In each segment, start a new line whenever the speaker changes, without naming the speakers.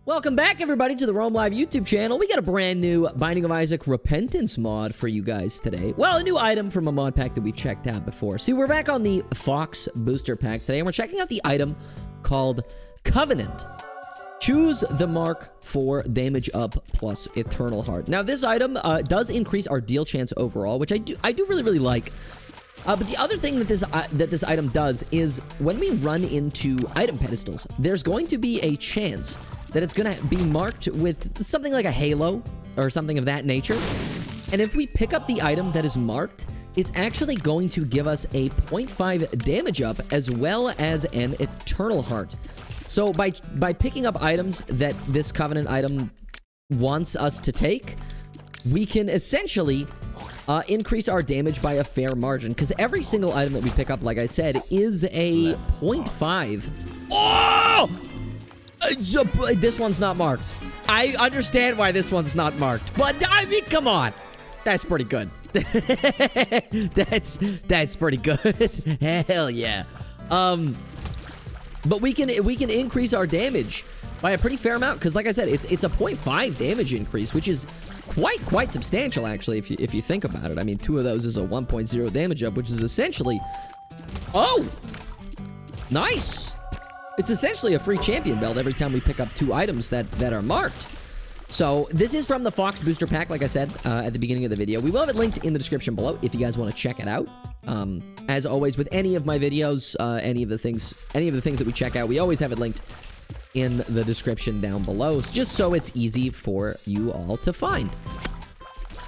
Welcome back, everybody, to the Rome Live YouTube channel. We got a brand new Binding of Isaac Repentance mod for you guys today. Well, a new item from a mod pack that we've checked out before. See, we're back on the Fox Booster Pack today, and we're checking out the item called Covenant. Choose the mark for damage up plus Eternal Heart. Now, this item does increase our deal chance overall, which I do really like. But the other thing that this item does is when we run into item pedestals, there's going to be a chance that it's going to be marked with something like a halo or something of that nature. And if we pick up the item that is marked, it's actually going to give us a 0.5 damage up as well as an Eternal Heart. So by picking up items that this Covenant item wants us to take, we can essentially increase our damage by a fair margin, because every single item that we pick up, like I said, is a 0.5. Oh! This one's not marked. I understand why this one's not marked, but I mean, come on. That's pretty good. That's pretty good. Hell yeah. But we can increase our damage by a pretty fair amount, because like I said, it's a 0.5 damage increase, which is quite substantial, actually, if you think about it. I mean, two of those is a 1.0 damage up, which is essentially... Oh! Nice! It's essentially a free champion belt every time we pick up two items that are marked. So, this is from the Fox Booster Pack, like I said at the beginning of the video. We will have it linked in the description below if you guys want to check it out. As always, with any of my videos, any of the things that we check out, we always have it linked in the description down below, just so it's easy for you all to find.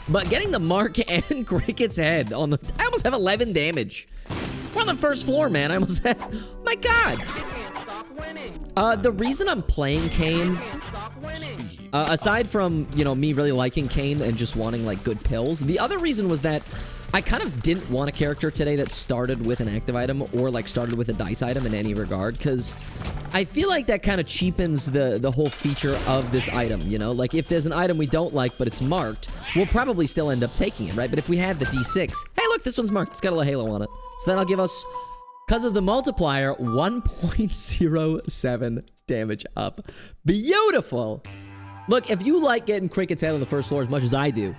But getting the mark and Cricket's head on the... I almost have 11 damage. We're on the first floor, man. I almost have... Oh my god. The reason I'm playing Kane, aside from, you know, me really liking Kane and just wanting, like, good pills, the other reason was that I kind of didn't want a character today that started with an active item or, like, started with a dice item in any regard, because I feel like that kind of cheapens the whole feature of this item, you know? Like, if there's an item we don't like, but it's marked, we'll probably still end up taking it, right? But if we had the D6, hey, look, this one's marked. It's got a little halo on it. So that'll give us... because of the multiplier, 1.07 damage up. Beautiful! Look, if you like getting Cricket's head on the first floor as much as I do,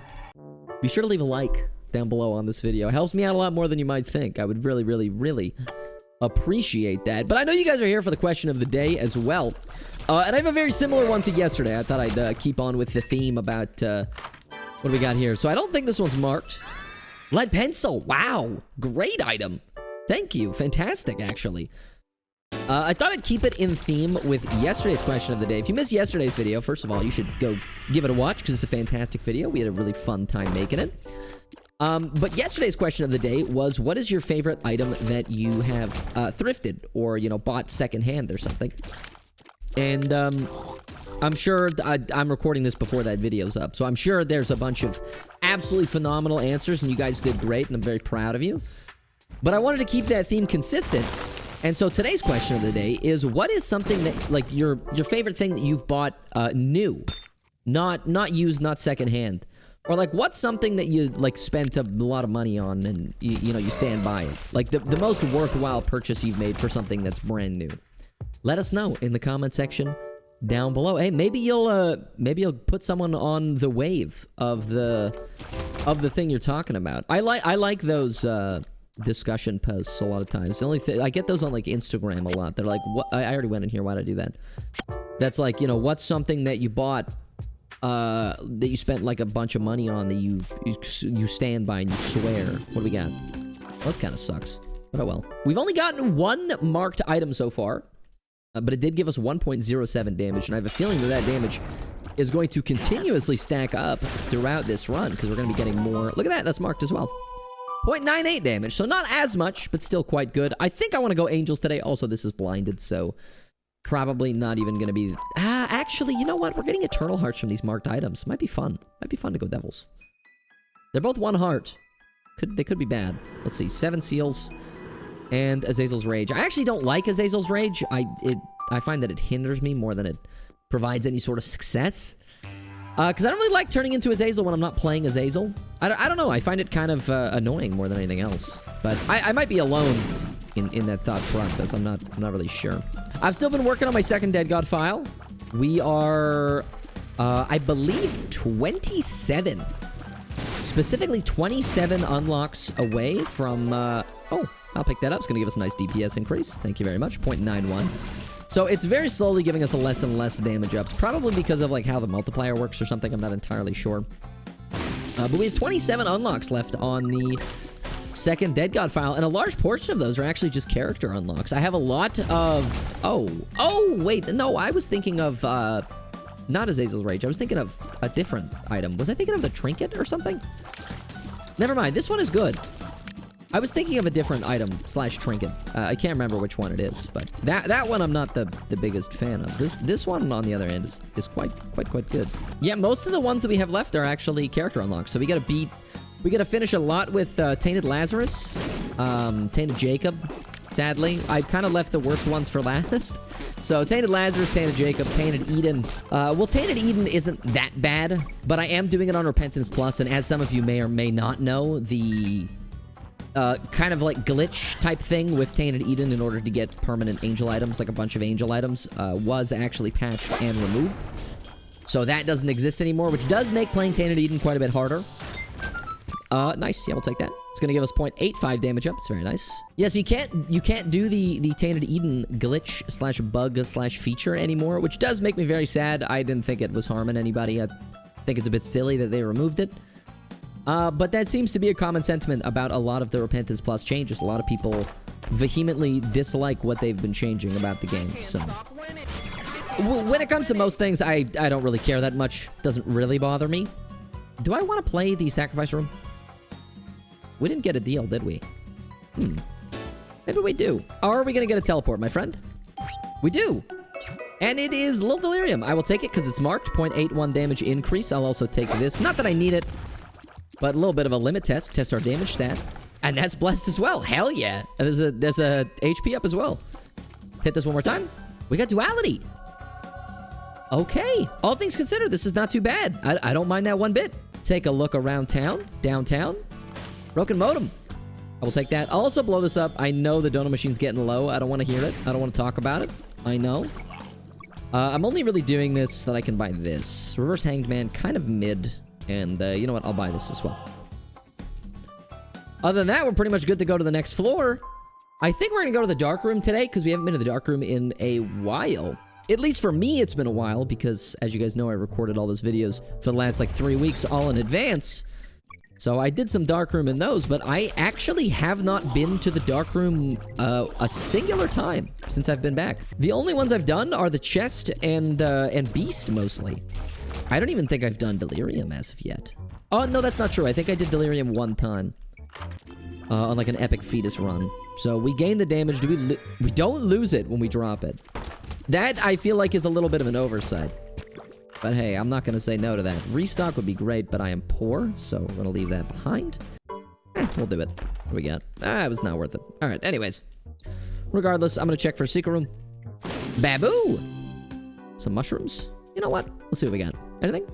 be sure to leave a like down below on this video. It helps me out a lot more than you might think. I would really appreciate that. But I know you guys are here for the question of the day as well. And I have a very similar one to yesterday. I thought I'd keep on with the theme about... what do we got here? So I don't think this one's marked. Lead pencil. Wow. Great item. Thank you. Fantastic, actually. I thought I'd keep it in theme with yesterday's question of the day. If you missed yesterday's video, first of all, you should go give it a watch, because it's a fantastic video. We had a really fun time making it. But yesterday's question of the day was, what is your favorite item that you have thrifted or, you know, bought secondhand or something? And I'm sure I'm recording this before that video's up, so I'm sure there's a bunch of absolutely phenomenal answers, and you guys did great, and I'm very proud of you. But I wanted to keep that theme consistent, and so today's question of the day is, what is something that, like, your favorite thing that you've bought new, not used, not secondhand, or like, what's something that you like spent a lot of money on and you know you stand by it, like the most worthwhile purchase you've made for something that's brand new? Let us know in the comment section down below. Hey, maybe you'll put someone on the wave of the thing you're talking about. I like those discussion posts a lot of times. The only thing I get those on like Instagram a lot. They're like, what? I already went in here. Why did I do that? That's like, you know, what's something that you bought that you spent like a bunch of money on that you stand by and you swear. What do we got? Well, this kind of sucks, but oh well. We've only gotten one marked item so far, but it did give us 1.07 damage, and I have a feeling that damage is going to continuously stack up throughout this run, because we're going to be getting more. Look at that, that's marked as well. 0.98 damage, so not as much, but still quite good. I think I want to go Angels today. Also, this is blinded, so probably not even going to be... actually, you know what? We're getting Eternal Hearts from these marked items. Might be fun. Might be fun to go Devils. They're both 1 heart. They could be bad. Let's see. 7 seals and Azazel's Rage. I actually don't like Azazel's Rage. I find that it hinders me more than it provides any sort of success. Because I don't really like turning into Azazel when I'm not playing Azazel. I don't know. I find it kind of annoying more than anything else. But I might be alone in that thought process. I'm not really sure. I've still been working on my second Dead God file. We are, I believe, 27. Specifically 27 unlocks away from, oh, I'll pick that up. It's going to give us a nice DPS increase. Thank you very much. 0.91. So it's very slowly giving us less and less damage ups. Probably because of, like, how the multiplier works or something. I'm not entirely sure. But we have 27 unlocks left on the second Dead God file. And a large portion of those are actually just character unlocks. I have a lot of... Oh, wait. No, I was thinking of... Not Azazel's Rage. I was thinking of a different item. Was I thinking of the Trinket or something? Never mind. This one is good. I was thinking of a different item / trinket. I can't remember which one it is, but that one I'm not the biggest fan of. This one, on the other hand, is quite good. Yeah, most of the ones that we have left are actually character unlocks. So we gotta finish a lot with Tainted Lazarus, Tainted Jacob. Sadly, I kind of left the worst ones for last. So Tainted Lazarus, Tainted Jacob, Tainted Eden. Well, Tainted Eden isn't that bad, but I am doing it on Repentance Plus, and as some of you may or may not know, the kind of like glitch type thing with Tainted Eden in order to get permanent angel items, like a bunch of angel items, was actually patched and removed. So that doesn't exist anymore, which does make playing Tainted Eden quite a bit harder. Nice. Yeah, we'll take that. It's gonna give us 0.85 damage up. It's very nice. Yeah, so you can't do the Tainted Eden glitch / bug / feature anymore, which does make me very sad. I didn't think it was harming anybody. I think it's a bit silly that they removed it. But that seems to be a common sentiment about a lot of the Repentance Plus changes. A lot of people vehemently dislike what they've been changing about the game, so... When it comes to most things, I don't really care that much. Doesn't really bother me. Do I want to play the Sacrifice Room? We didn't get a deal, did we? Maybe we do. Are we gonna get a teleport, my friend? We do! And it is Little Delirium. I will take it because it's marked. 0.81 damage increase. I'll also take this. Not that I need it, but a little bit of a limit test. Test our damage stat. And that's blessed as well. Hell yeah. And there's a HP up as well. Hit this one more time. We got duality. Okay. All things considered, this is not too bad. I don't mind that one bit. Take a look around town. Downtown. Broken modem. I will take that. I'll also blow this up. I know the donut machine's getting low. I don't want to hear it. I don't want to talk about it. I know. I'm only really doing this so that I can buy this. Reverse Hanged Man, kind of mid. And you know what? I'll buy this as well. Other than that, we're pretty much good to go to the next floor. I think we're going to go to the dark room today because we haven't been to the dark room in a while. At least for me, it's been a while because, as you guys know, I recorded all those videos for the last, like, 3 weeks all in advance. So I did some dark room in those, but I actually have not been to the dark room a singular time since I've been back. The only ones I've done are the chest and beast, mostly. I don't even think I've done Delirium as of yet. Oh, no, that's not true. I think I did Delirium one time. On, like, an epic fetus run. So we gain the damage. We don't lose it when we drop it. That, I feel like, is a little bit of an oversight. But hey, I'm not going to say no to that. Restock would be great, but I am poor, so we're going to leave that behind. We'll do it. What do we got? It was not worth it. All right, anyways. Regardless, I'm going to check for a secret room. Baboo! Some mushrooms. You know what? Let's see what we got. Anything?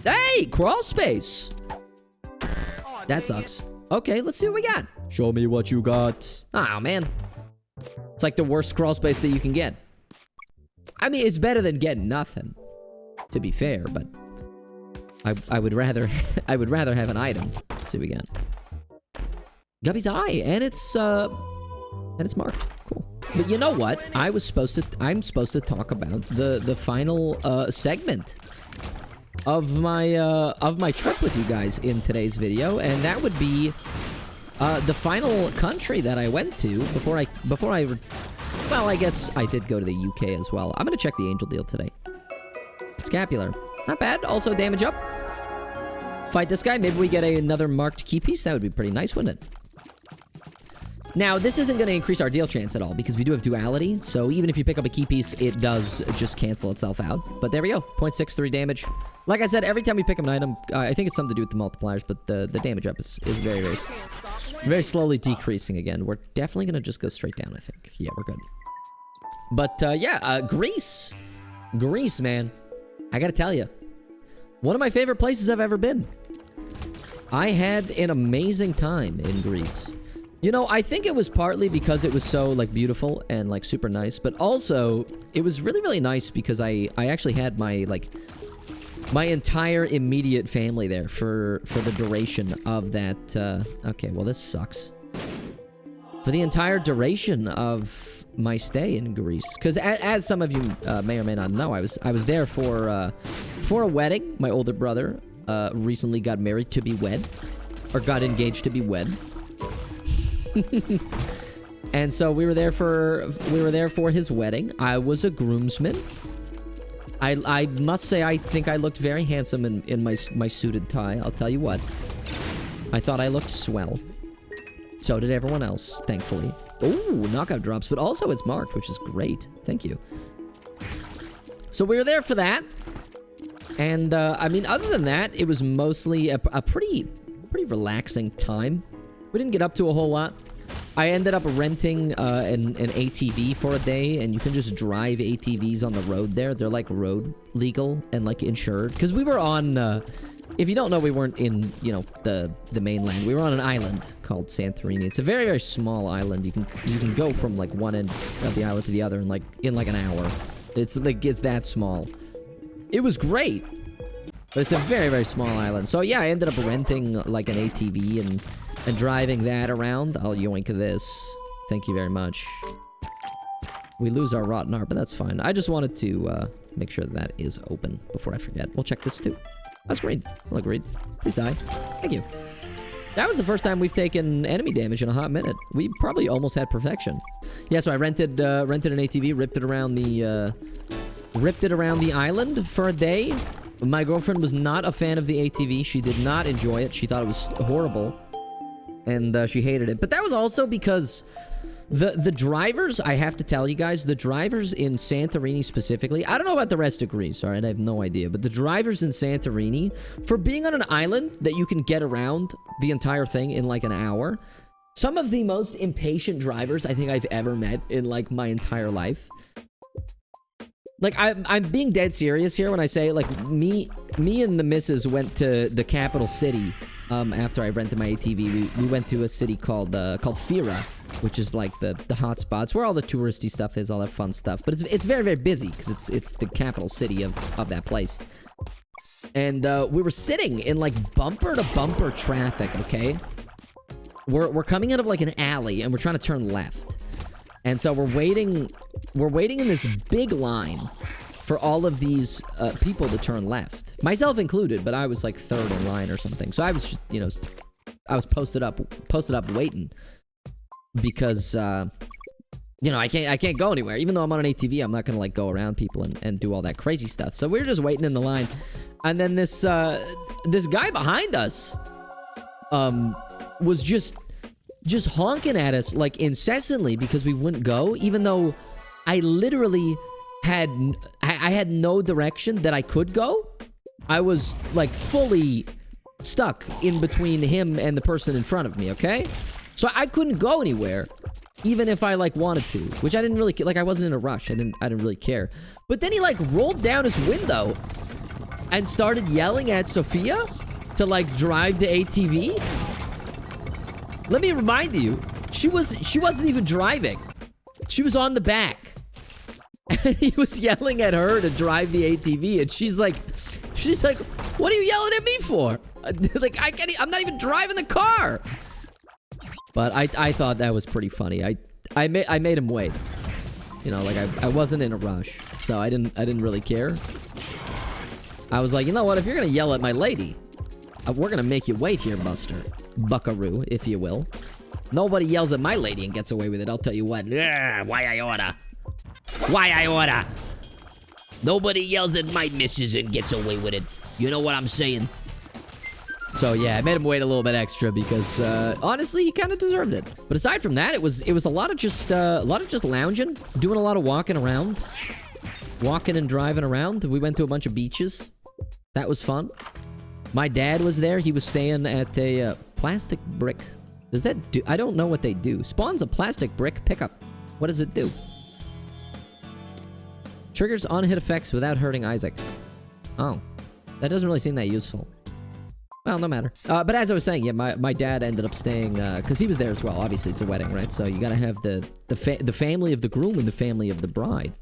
Hey! Crawl space! That sucks. Okay, let's see what we got. Show me what you got. Oh, man. It's like the worst crawl space that you can get. I mean, it's better than getting nothing, to be fair, but I would rather have an item. Let's see what we got. Guppy's Eye, and it's marked. Cool. But you know what? I'm supposed to talk about the final segment of my trip with you guys in today's video, and that would be the final country that I went to before I well, I guess I did go to the UK as well. I'm gonna check the angel deal today. Scapular, not bad. Also damage up. Fight this guy. Maybe we get another marked key piece. That would be pretty nice, wouldn't it? Now, this isn't going to increase our deal chance at all because we do have duality. So even if you pick up a key piece, it does just cancel itself out. But there we go. 0.63 damage. Like I said, every time we pick up an item, I think it's something to do with the multipliers, but the damage up is very, very, very slowly decreasing again. We're definitely going to just go straight down, I think. Yeah, we're good. But yeah, Greece. Greece, man. I got to tell you. One of my favorite places I've ever been. I had an amazing time in Greece. You know, I think it was partly because it was so, like, beautiful and, like, super nice. But also, it was really, really nice because I actually had my, like, my entire immediate family there for the duration of that, okay, well, this sucks. For the entire duration of my stay in Greece. Because as some of you may or may not know, I was there for a wedding. My older brother recently got married to be wed. Or got engaged to be wed. And so we were there for his wedding. I was a groomsman. I must say I think I looked very handsome in my suited tie. I'll tell you what. I thought I looked swell. So did everyone else, thankfully. Ooh, knockout drops, but also it's marked, which is great. Thank you. So we were there for that. And I mean, other than that, it was mostly a pretty relaxing time. We didn't get up to a whole lot. I ended up renting an ATV for a day, and you can just drive ATVs on the road there. They're like road legal and like insured. Because we were on, if you don't know, we weren't in, you know, the mainland. We were on an island called Santorini. It's a very, very small island. You can go from like one end of the island to the other in like an hour. It's that small. It was great. But it's a very, very small island. So yeah, I ended up renting like an ATV and driving that around. I'll yoink this. Thank you very much. We lose our rotten art, but that's fine. I just wanted to make sure that is open before I forget. We'll check this too. That's green. Well, agreed. Please die. Thank you. That was the first time we've taken enemy damage in a hot minute. We probably almost had perfection. Yeah, so I rented an ATV, ripped it around the island for a day. My girlfriend was not a fan of the ATV. She did not enjoy it. She thought it was horrible. And she hated it. But that was also because the drivers, I have to tell you guys, the drivers in Santorini specifically, I don't know about the rest of Greece, alright? I have no idea. But the drivers in Santorini, for being on an island that you can get around the entire thing in like an hour, some of the most impatient drivers I think I've ever met in like my entire life. Like, I'm being dead serious here when I say, like, me and the missus went to the capital city after I rented my ATV. We went to a city called Fira, which is like the hot spots where all the touristy stuff is, all that fun stuff. But it's very, very busy because it's the capital city of that place. And we were sitting in like bumper to bumper traffic, okay? We're coming out of like an alley and we're trying to turn left. And so we're waiting in this big line for all of these people to turn left. Myself included, but I was like third in line or something. So I was just, you know, I was posted up waiting because you know, I can't go anywhere. Even though I'm on an ATV, I'm not gonna like go around people and do all that crazy stuff. So we were just waiting in the line. And then this guy behind us was just honking at us like incessantly because we wouldn't go, even though I literally had no direction that I could go. I was like fully stuck in between him and the person in front of me, okay? So I couldn't go anywhere, even if I like wanted to, which I didn't really like. I wasn't in a rush. I didn't really care. But then he like rolled down his window and started yelling at Sophia to like drive the ATV. Let me remind you, she wasn't even driving. She was on the back. And he was yelling at her to drive the ATV, and she's like, what are you yelling at me for? Like, I'm not even driving the car. But I thought that was pretty funny. I made him wait. You know, like I wasn't in a rush, so I didn't really care. I was like, you know what? If you're gonna yell at my lady, we're gonna make you wait here, Buster. Buckaroo, if you will. Nobody yells at my lady and gets away with it, I'll tell you what. Why I order? Nobody yells at my missus and gets away with it. You know what I'm saying? So yeah, I made him wait a little bit extra because honestly, he kind of deserved it. But aside from that, it was a lot of just lounging, doing a lot of walking around, walking and driving around. We went to a bunch of beaches. That was fun. My dad was there. He was staying at a plastic brick. Does that do? I don't know what they do. Spawns a plastic brick pickup. What does it do? Triggers on-hit effects without hurting Isaac. Oh, that doesn't really seem that useful. Well, no matter. But as I was saying, yeah, my dad ended up staying, because he was there as well. Obviously, it's a wedding, right? So you gotta have the family of the groom and the family of the bride.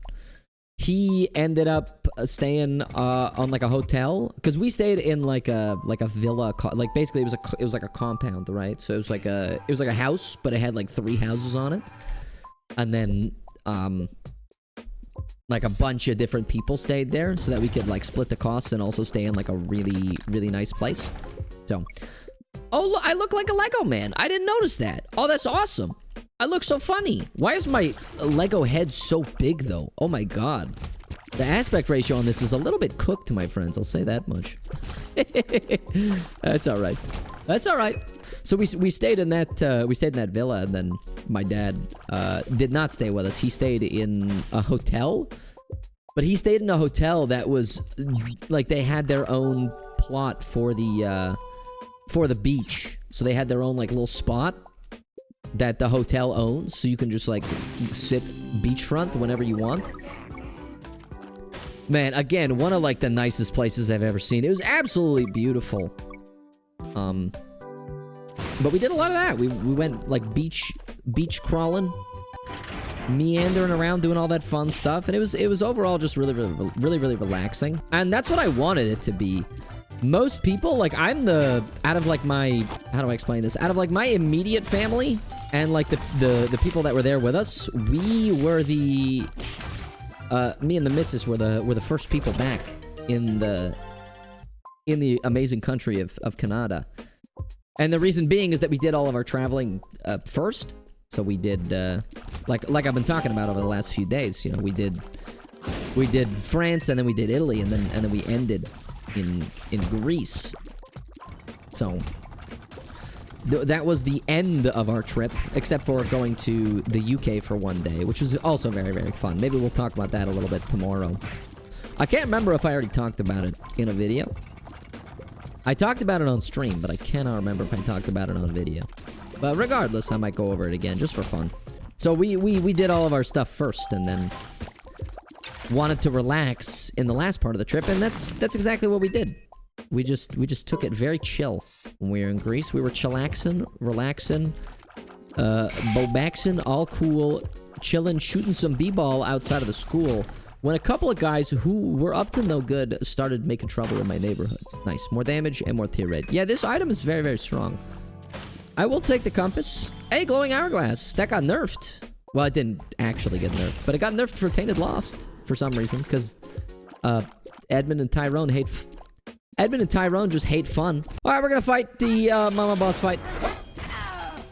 He ended up staying on like a hotel, because we stayed in like a villa, like basically it was like a compound, right? So it was like a house, but it had like 3 houses on it, and then like a bunch of different people stayed there, so that we could like split the costs and also stay in like a really nice place. So, oh, look, I look like a Lego man. I didn't notice that. Oh, that's awesome. I look so funny. Why is my Lego head so big, though? Oh, my God. The aspect ratio on this is a little bit cooked, my friends. I'll say that much. That's all right. That's all right. So we stayed in that villa, and then my dad did not stay with us. He stayed in a hotel, but he stayed in a hotel that was like they had their own plot for the beach. So they had their own like little spot that the hotel owns, so you can just like sit beachfront whenever you want. Man, again, one of like the nicest places I've ever seen. It was absolutely beautiful. But we did a lot of that. We went like beach crawling, meandering around, doing all that fun stuff, and it was overall just really relaxing. And that's what I wanted it to be. Most people, like, out of like my, how do I explain this? Out of like my immediate family and like the people that were there with us, we were me and the missus were the first people back in the amazing country of Canada. And the reason being is that we did all of our traveling first. So we did like I've been talking about over the last few days, you know, we did France, and then we did Italy, and then we ended in Greece. So that was the end of our trip, except for going to the UK for one day, which was also very fun. Maybe we'll talk about that a little bit tomorrow. I can't remember if I already talked about it in a video. I talked about it on stream, but I cannot remember if I talked about it on video. But regardless, I might go over it again just for fun. So we did all of our stuff first, and then wanted to relax in the last part of the trip, and that's exactly what we did. We just took it very chill when we were in Greece. We were chillaxing, relaxing, bobaxing, all cool, chilling, shooting some b-ball outside of the school, when a couple of guys who were up to no good started making trouble in my neighborhood. Nice. More damage and more tier rate. Yeah, this item is very strong. I will take the compass. Hey, glowing hourglass. That got nerfed. Well, it didn't actually get nerfed, but it got nerfed for Tainted Lost for some reason, because Edmund and Tyrone just hate fun. All right, we're gonna fight the Mama Boss fight.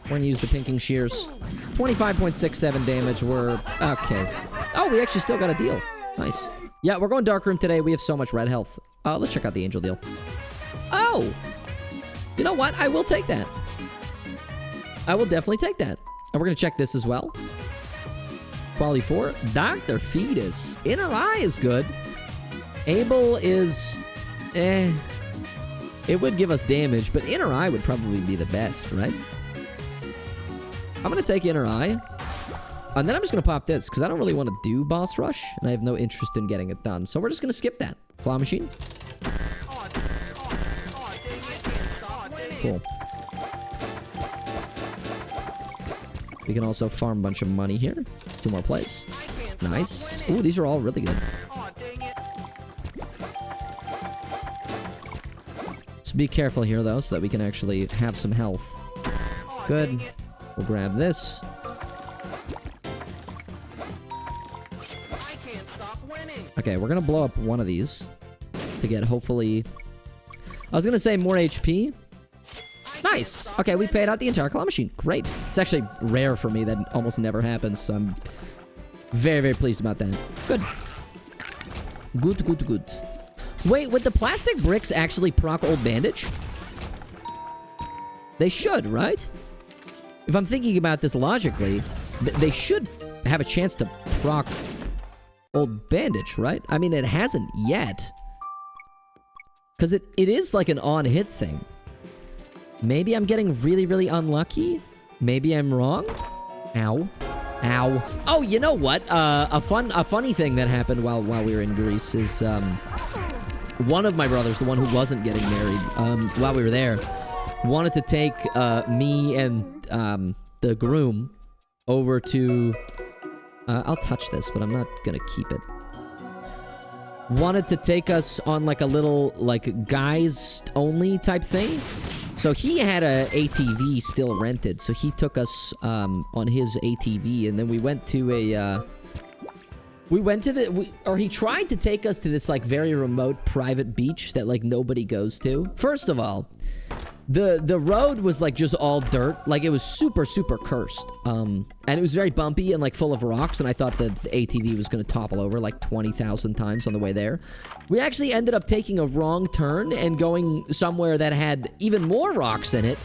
We're gonna use the pinking shears. 25.67 damage. We're okay. Oh, we actually still got a deal. Nice. Yeah, we're going Dark Room today. We have so much red health. Let's check out the Angel deal. Oh! You know what? I will take that. I will definitely take that. And we're going to check this as well. Quality 4. Dr. Fetus. Inner Eye is good. Able is... It would give us damage, but Inner Eye would probably be the best, right? I'm going to take Inner Eye. And then I'm just going to pop this, because I don't really want to do Boss Rush, and I have no interest in getting it done. So we're just going to skip that. Claw Machine. Cool. We can also farm a bunch of money here. 2 more plays. Nice. Ooh, these are all really good. So be careful here, though, so that we can actually have some health. Good. We'll grab this. Okay, we're gonna blow up one of these to get, hopefully... I was gonna say more HP. Nice! Okay, we paid out the entire claw machine. Great. It's actually rare for me. That almost never happens, so I'm very pleased about that. Good. Good. Wait, would the plastic bricks actually proc old bandage? They should, right? If I'm thinking about this logically, they should have a chance to proc old bandage, right? I mean, it hasn't yet. Because it is like an on-hit thing. Maybe I'm getting really unlucky? Maybe I'm wrong? Ow. Oh, you know what? A funny thing that happened while we were in Greece is, one of my brothers, the one who wasn't getting married, while we were there, wanted to take me and the groom over to... I'll touch this, but I'm not gonna keep it. Wanted to take us on like a little like guys only type thing. So he had a ATV still rented, so he took us on his ATV, and then we went to a he tried to take us to this like very remote private beach that like nobody goes to. First of all, the road was like just all dirt, like it was super cursed, and it was very bumpy and like full of rocks, and I thought the ATV was gonna topple over like 20,000 times on the way there. We actually ended up taking a wrong turn and going somewhere that had even more rocks in it.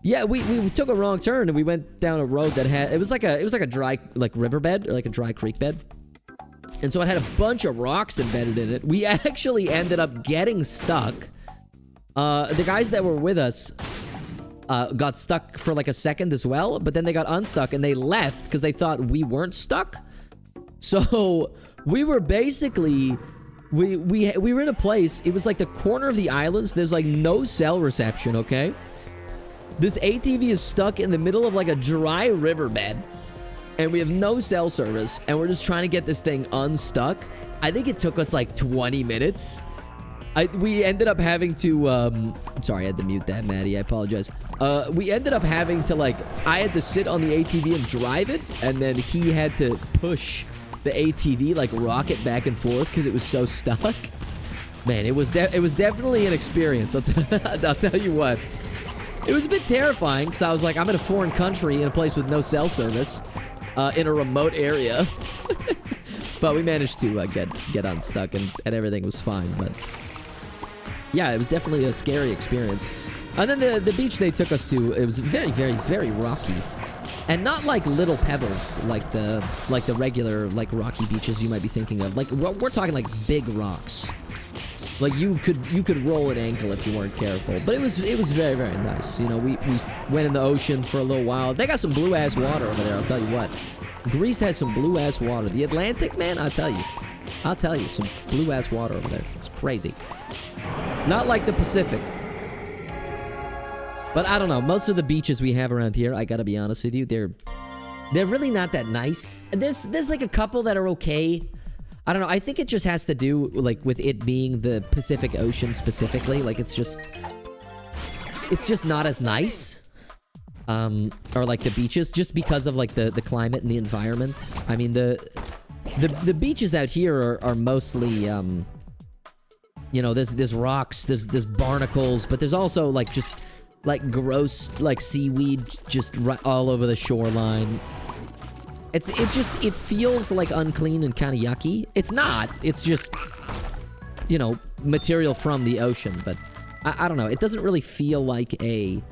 Yeah, we took a wrong turn and we went down a road that had, it was like a dry like riverbed or like a dry creek bed. And so it had a bunch of rocks embedded in it. We actually ended up getting stuck. The guys that were with us got stuck for like a second as well, but then they got unstuck and they left because they thought we weren't stuck. So we were basically, we were in a place, it was like the corner of the islands. There's like no cell reception, okay? This ATV is stuck in the middle of like a dry riverbed, and we have no cell service, and we're just trying to get this thing unstuck. I think it took us like 20 minutes. We ended up having to, I'm sorry, I had to mute that, Maddie, I apologize. We ended up having to, like, I had to sit on the ATV and drive it, and then he had to push the ATV, like, rock it back and forth because it was so stuck. Man, it was definitely an experience, I'll tell you what. It was a bit terrifying because I was like, I'm in a foreign country in a place with no cell service, in a remote area. But we managed to get unstuck, and everything was fine, but... yeah, it was definitely a scary experience. And then the beach they took us to, it was very rocky. And not like little pebbles like the regular like rocky beaches you might be thinking of. Like we're talking like big rocks. Like you could roll an ankle if you weren't careful. But it was very nice. You know, we went in the ocean for a little while. They got some blue ass water over there, I'll tell you what. Greece has some blue ass water. The Atlantic, man, I'll tell you, some blue ass water over there. It's crazy. Not like the Pacific. But I don't know. Most of the beaches we have around here, I gotta be honest with you, they're really not that nice. There's like a couple that are okay. I don't know. I think it just has to do like with it being the Pacific Ocean specifically. Like it's just not as nice. Or like the beaches, just because of like the climate and the environment. I mean the beaches out here are mostly you know, there's rocks, there's barnacles, but there's also like just like gross like seaweed just all over the shoreline. It feels like unclean and kind of yucky. It's not. It's just, you know, material from the ocean. But I don't know. It doesn't really feel like a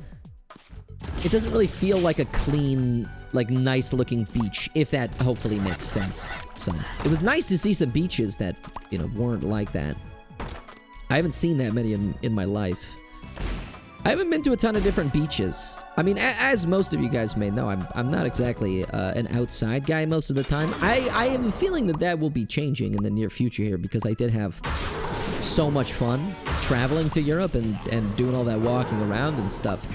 clean, like nice looking beach. If that hopefully makes sense. So it was nice to see some beaches that, you know, weren't like that. I haven't seen that many in my life. I haven't been to a ton of different beaches. I mean, as most of you guys may know, I'm not exactly an outside guy most of the time. I have a feeling that will be changing in the near future here, because I did have so much fun traveling to Europe and doing all that walking around and stuff.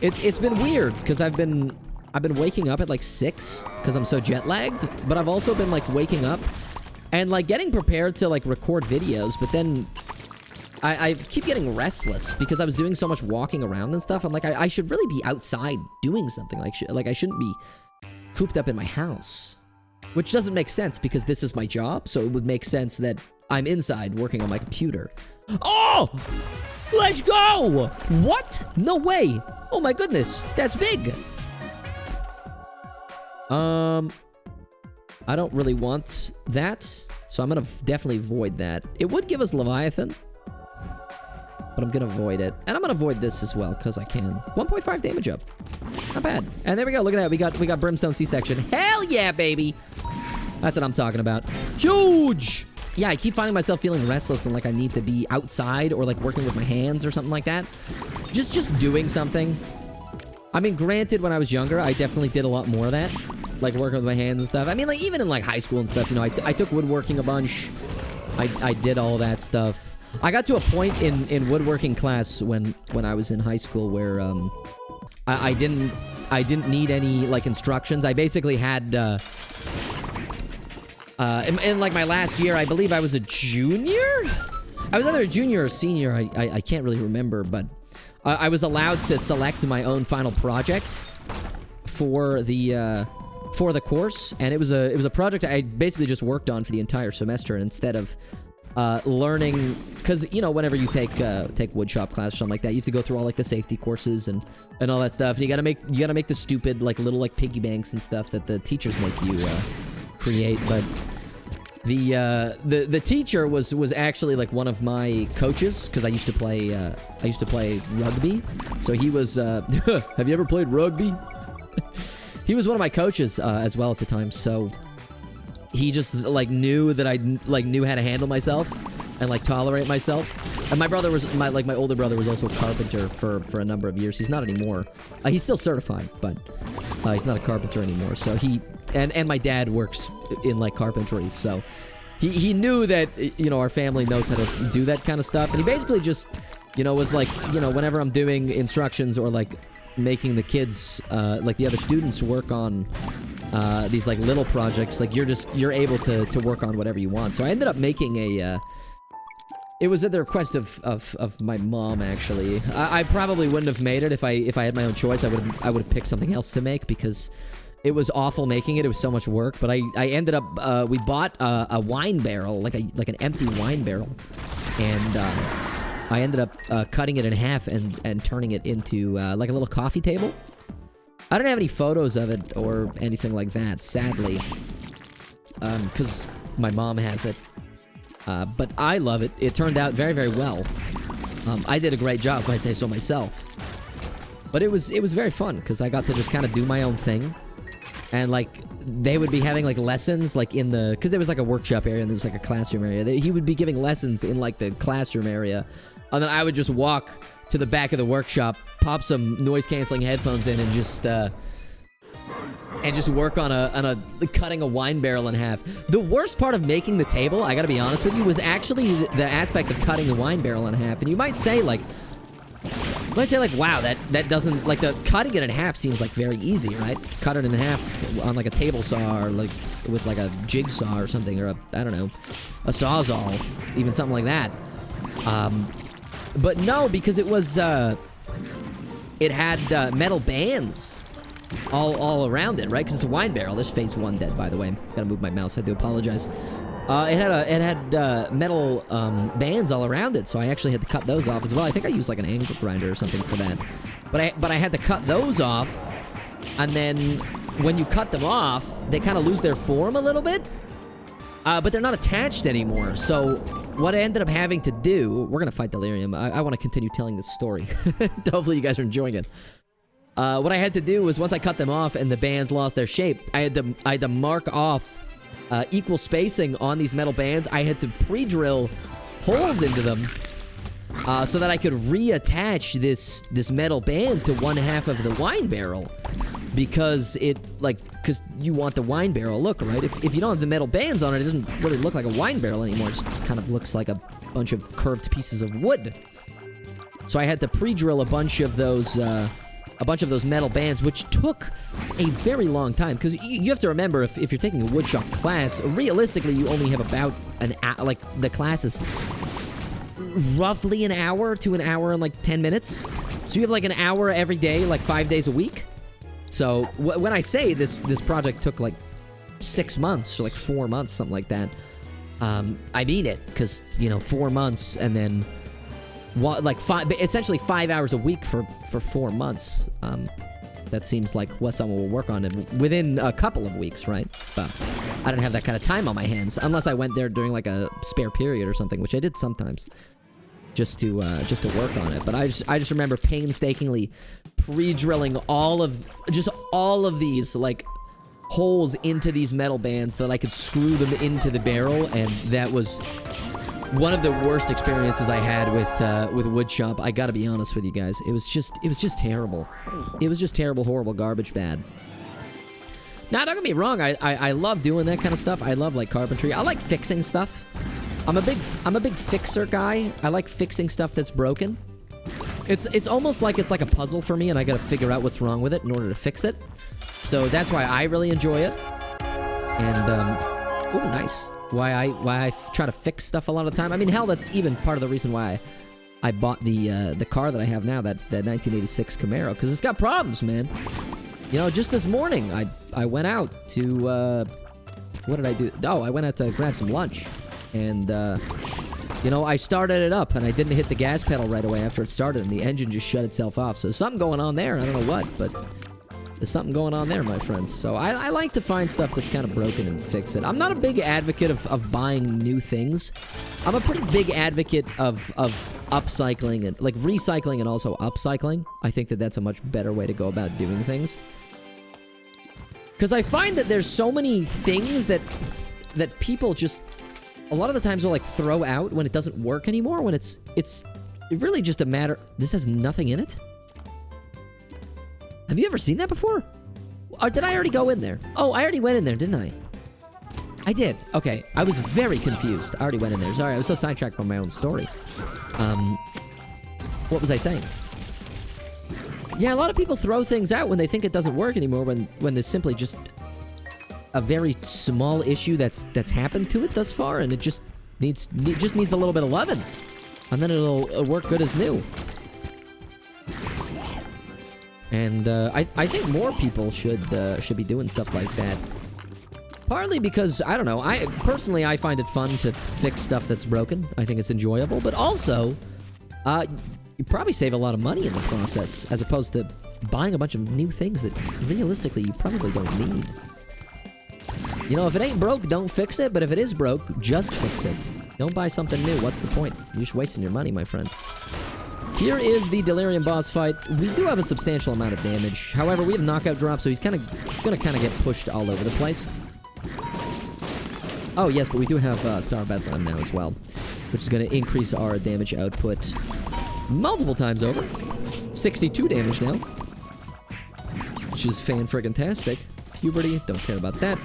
It's been weird because I've been waking up at like 6 because I'm so jet lagged, but I've also been like waking up and like getting prepared to like record videos, but then I keep getting restless because I was doing so much walking around and stuff. I'm like, I should really be outside doing something. Like I shouldn't be cooped up in my house, which doesn't make sense because this is my job. So it would make sense that I'm inside working on my computer. Oh, let's go. What? No way. Oh my goodness. That's big. I don't really want that, so I'm gonna definitely avoid that. It would give us Leviathan, but I'm gonna avoid it. And I'm gonna avoid this as well, because I can. 1.5 damage up. Not bad. And there we go. Look at that. We got Brimstone C-section. Hell yeah, baby! That's what I'm talking about. Huge! Yeah, I keep finding myself feeling restless and like I need to be outside or like working with my hands or something like that. Just doing something. I mean, granted, when I was younger, I definitely did a lot more of that. Like working with my hands and stuff. I mean, like even in like high school and stuff, you know, I took woodworking a bunch. I did all that stuff. I got to a point in woodworking class when I was in high school where I didn't need any like instructions. I basically had in like my last year, I believe I was a junior. I was either a junior or a senior. I can't really remember, but I was allowed to select my own final project for the course, and it was a project I basically just worked on for the entire semester instead of learning, because you know, whenever you take woodshop class or something like that, you have to go through all like the safety courses and all that stuff. And you gotta make the stupid like little like piggy banks and stuff that the teachers make you create. But the teacher was actually like one of my coaches, because I used to play rugby. So he was have you ever played rugby? He was one of my coaches as well at the time. So he just like knew that I like knew how to handle myself and like tolerate myself. And my brother was my older brother was also a carpenter for a number of years. He's not anymore. He's still certified, but he's not a carpenter anymore. So he and my dad works in like carpentry. So he knew that, you know, our family knows how to do that kind of stuff. And he basically just, you know, was like, you know, whenever I'm doing instructions or like making the kids like the other students work on these like little projects, like you're able to work on whatever you want. So I ended up making a it was at the request of my mom, actually. I probably wouldn't have made it if I had my own choice. I would have picked something else to make, because it was awful making it. It was so much work. But I ended up we bought a wine barrel, like an empty wine barrel, and I ended up cutting it in half and turning it into like a little coffee table. I don't have any photos of it or anything like that, sadly, because my mom has it. But I love it. It turned out very, very well. I did a great job, if I say so myself. But it was very fun, because I got to just kind of do my own thing. And like, they would be having like lessons like in the, because there was like a workshop area and there was like a classroom area. He would be giving lessons in like the classroom area. And then I would just walk to the back of the workshop, pop some noise-canceling headphones in, and just work on cutting a wine barrel in half. The worst part of making the table, I gotta be honest with you, was actually the aspect of cutting the wine barrel in half. And you might say like, wow, that doesn't, like, the cutting it in half seems like very easy, right? Cut it in half on like a table saw, or like with like a jigsaw or something, or I don't know, a sawzall, even something like that. But no, because it was, it had metal bands all around it, right? Because it's a wine barrel. There's phase 1 dead, by the way. Gotta move my mouse. I do apologize. It had metal bands all around it, so I actually had to cut those off as well. I think I used like an angle grinder or something for that. But I had to cut those off, and then when you cut them off, they kind of lose their form a little bit. But they're not attached anymore. So what I ended up having to do, we're gonna fight Delirium. I want to continue telling this story. Hopefully you guys are enjoying it. What I had to do was, once I cut them off and the bands lost their shape, I had to mark off equal spacing on these metal bands. I had to pre-drill holes into them so that I could reattach this metal band to one half of the wine barrel, because because you want the wine barrel look, right? If you don't have the metal bands on it, it doesn't really look like a wine barrel anymore. It just kind of looks like a bunch of curved pieces of wood. So I had to pre-drill a bunch of those metal bands, which took a very long time, because you have to remember, if you're taking a woodshop class, realistically you only have about an hour. Like, the class is roughly an hour to an hour and like 10 minutes, so you have like an hour every day, like 5 days a week. So when I say this project took like 6 months or like 4 months, something like that, I mean it, because, you know, 4 months and then essentially 5 hours a week for 4 months. That seems like what someone will work on within a couple of weeks, right? But I don't have that kind of time on my hands, unless I went there during like a spare period or something, which I did sometimes, just to work on it. But I just remember painstakingly pre-drilling all of these like holes into these metal bands so that I could screw them into the barrel, and that was one of the worst experiences I had with woodshop. I gotta be honest with you guys. It was just terrible. It was just terrible, horrible, garbage bad. Now, don't get me wrong. I love doing that kind of stuff. I love like carpentry. I like fixing stuff. I'm a big fixer guy. I like fixing stuff that's broken. It's almost like it's like a puzzle for me, and I gotta figure out what's wrong with it in order to fix it. So that's why I really enjoy it. And oh, nice. Why I try to fix stuff a lot of the time. I mean, hell, that's even part of the reason why I bought the car that I have now, that 1986 Camaro, because it's got problems, man. You know, just this morning, I went out to what did I do? Oh, I went out to grab some lunch, and you know, I started it up, and I didn't hit the gas pedal right away after it started, and the engine just shut itself off. So there's something going on there. I don't know what, but there's something going on there, my friends. So I like to find stuff that's kind of broken and fix it. I'm not a big advocate of buying new things. I'm a pretty big advocate of upcycling, and like recycling and also upcycling. I think that that's a much better way to go about doing things. Because I find that there's so many things that people just a lot of the times will like throw out when it doesn't work anymore, when it's really just a matter. This has nothing in it? Have you ever seen that before? Or did I already go in there? Oh, I already went in there, didn't I? I did. Okay. I was very confused. I already went in there. Sorry, I was so sidetracked by my own story. What was I saying? Yeah, a lot of people throw things out when they think it doesn't work anymore, when there's simply just a very small issue that's happened to it thus far, and it just needs a little bit of loving, and then it'll work good as new. And I think more people should be doing stuff like that. Partly because, I don't know, I find it fun to fix stuff that's broken. I think it's enjoyable, but also you probably save a lot of money in the process, as opposed to buying a bunch of new things that realistically you probably don't need. You know, if it ain't broke, don't fix it, but if it is broke, just fix it. Don't buy something new. What's the point? You're just wasting your money, my friend. Here is the Delirium boss fight. We do have a substantial amount of damage. However, we have knockout drop, so he's gonna get pushed all over the place. Oh, yes, but we do have Star Bethlehem now as well, which is gonna increase our damage output multiple times over. 62 damage now, which is fan-friggin-tastic. Puberty, don't care about that.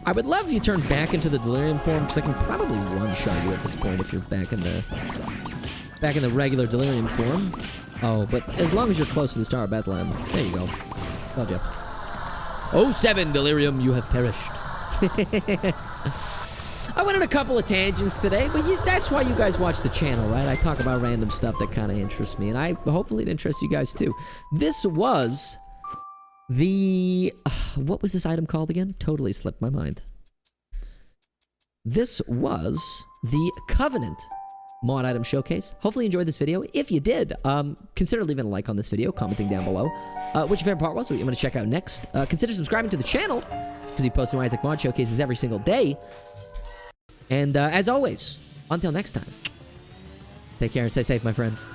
I would love if you turned back into the Delirium form, because I can probably one-shot you at this point if you're back in the regular Delirium form. Oh, but as long as you're close to the Star of Bethlehem. There you go. Told ya. Oh, 7 Delirium, you have perished. I went on a couple of tangents today, but that's why you guys watch the channel, right? I talk about random stuff that kind of interests me, and hopefully it interests you guys too. This was the... what was this item called again? Totally slipped my mind. This was the Covenant mod item showcase. Hopefully you enjoyed this video. If you did, consider leaving a like on this video, commenting down below which your favorite part was, what you want to check out next. Consider subscribing to the channel, because we post new Isaac mod showcases every single day. And as always, until next time, take care and stay safe, my friends.